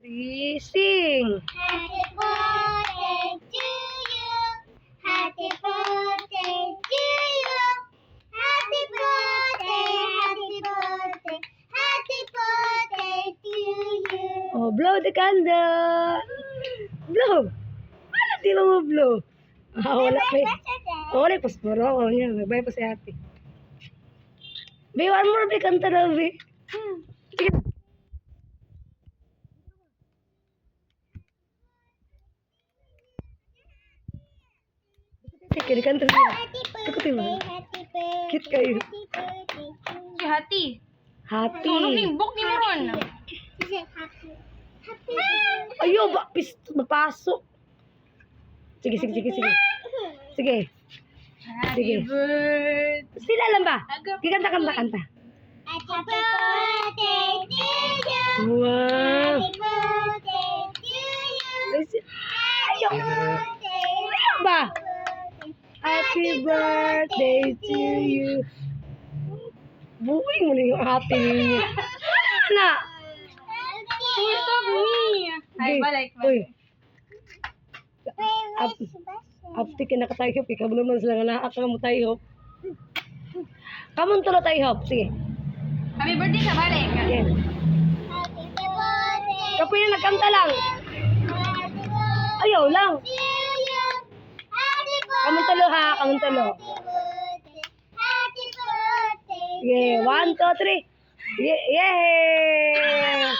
Sing. Happy birthday to you. Happy birthday to you. Happy birthday, happy birthday, happy birthday to you. Oh, blow the candle. Blow. Wala, di mo blow. Ah, wala pa eh. Oh, wala, pasporo. Oh, yan. Nagbay pa si ate. Be, one more, be. Kanta na, be. Sige. Sige, kanta niya. Happy Ikutin mo. birthday, happy birthday. Cute kayo. Happy birthday to you. Si Hati. Happy. Tulog ni Bok ni Moron. She said happy. Happy birthday. Ayo, ba? Mapasok. Sige, sige, sige, sige. Sige. Sige. Happy birthday. Sila lang ba? Kanta, kanta, kanta. Happy birthday to you. Wow. Happy birthday to you. Ayo. Ayo ba? Happy birthday to you. Buwing mo na yung ate ninyo. Ano? What's up, me? Ay, balik. Uy. Apti ka nakatayo. Ikaw mo naman sila nga nakakaka mo tayo. Kamon tulo tayo. Sige. Happy birthday sa balik. Sige. Happy birthday. Kapoy na nagkanta lang. Happy birthday Ayaw lang. to you. Happy Kamon tulo ha. Kamon tulo. birthday. Happy birthday. Sige. 1, 2, 3. Yay!